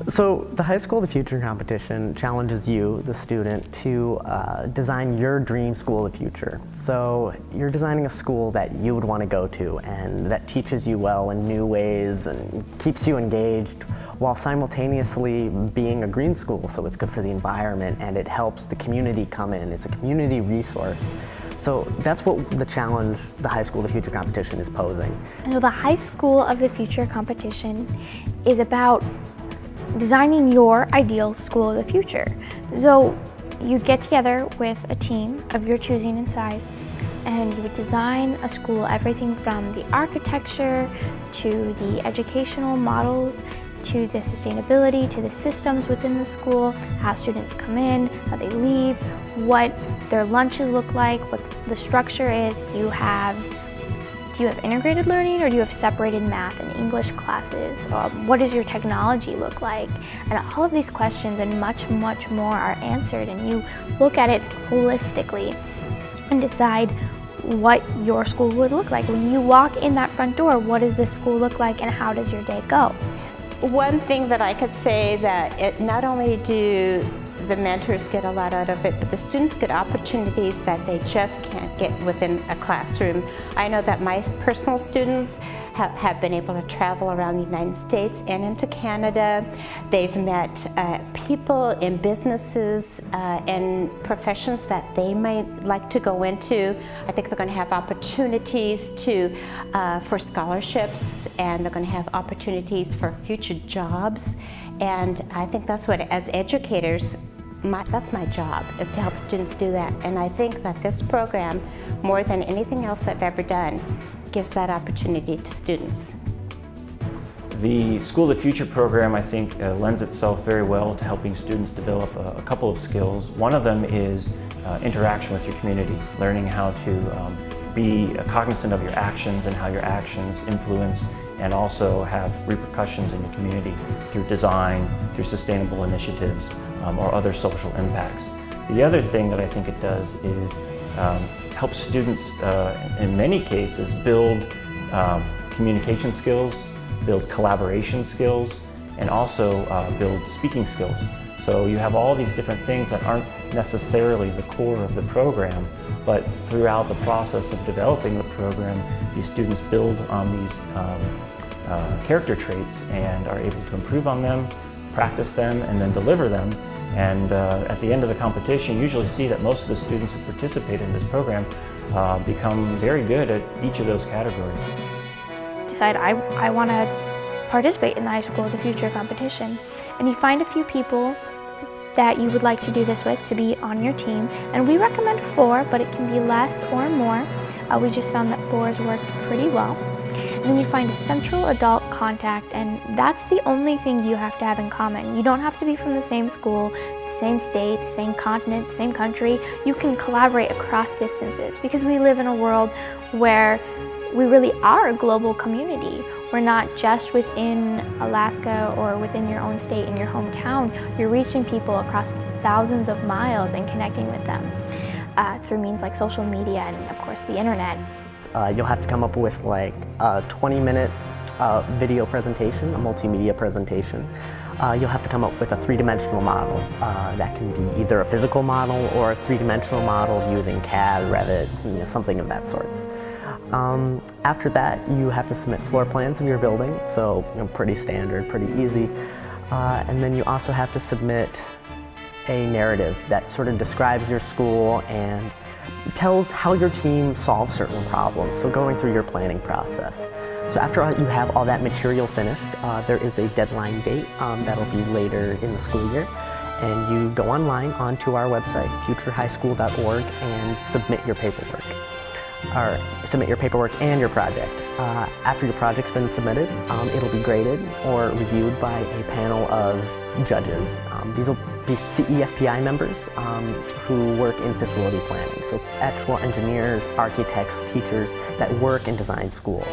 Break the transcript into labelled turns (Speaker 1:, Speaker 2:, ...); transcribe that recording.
Speaker 1: So the High School of the Future competition challenges you, the student, to design your dream school of the future. So you're designing a school that you would want to go to and that teaches you well in new ways and keeps you engaged while simultaneously being a green school, so it's good for the environment and it helps the community come in. It's a community resource. So that's what the challenge the High School of the Future competition is posing.
Speaker 2: And so the High School of the Future competition is about designing your ideal school of the future. So you get together with a team of your choosing and size, and you would design a school, everything from the architecture to the educational models to the sustainability, to the systems within the school, how students come in, how they leave, what their lunches look like, what the structure is. Do you have integrated learning, or do you have separated math and English classes? What does your technology look like? And all of these questions and much, much more are answered, and you look at it holistically and decide what your school would look like. When you walk in that front door, what does this school look like and how does your day go?
Speaker 3: One thing that I could say that not only do the mentors get a lot out of it, but the students get opportunities that they just can't get within a classroom. I know that my personal students have been able to travel around the United States and into Canada. They've met people in businesses and professions that they might like to go into. I think they're going to have opportunities for scholarships, and they're going to have opportunities for future jobs. And I think that's what, as educators, that's my job, is to help students do that. And I think that this program, more than anything else I've ever done, gives that opportunity to students.
Speaker 4: The School of the Future program, I think, lends itself very well to helping students develop a couple of skills. One of them is interaction with your community, learning how to be cognizant of your actions and how your actions influence and also have repercussions in your community through design, through sustainable initiatives, or other social impacts. The other thing that I think it does is help students, in many cases, build communication skills, build collaboration skills, and also build speaking skills. So you have all these different things that aren't necessarily the core of the program, but throughout the process of developing the program, these students build on these character traits and are able to improve on them, practice them, and then deliver them. And at the end of the competition, you usually see that most of the students who participate in this program become very good at each of those categories.
Speaker 2: Decide, I want to participate in the High School of the Future competition. And you find a few people that you would like to do this with to be on your team. And we recommend 4, but it can be less or more. We just found that 4s worked pretty well. And then you find a central adult contact, and that's the only thing you have to have in common. You don't have to be from the same school, the same state, the same continent, the same country. You can collaborate across distances because we live in a world where we really are a global community. We're not just within Alaska or within your own state, in your hometown. You're reaching people across thousands of miles and connecting with them through means like social media and, of course, the internet.
Speaker 1: You'll have to come up with like a 20-minute video presentation, a multimedia presentation. You'll have to come up with a 3-dimensional model. That can be either a physical model or a 3-dimensional model using CAD, Revit, something of that sort. After that, you have to submit floor plans of your building, so pretty standard, pretty easy. And then you also have to submit a narrative that sort of describes your school and tells how your team solves certain problems, so going through your planning process. So after you have all that material finished, there is a deadline date that'll be later in the school year, and you go online onto our website, futurehighschool.org, and submit your paperwork. Or submit your paperwork and your project. After your project's been submitted, it'll be graded or reviewed by a panel of judges. These will be CEFPI members who work in facility planning, so actual engineers, architects, teachers that work and design schools.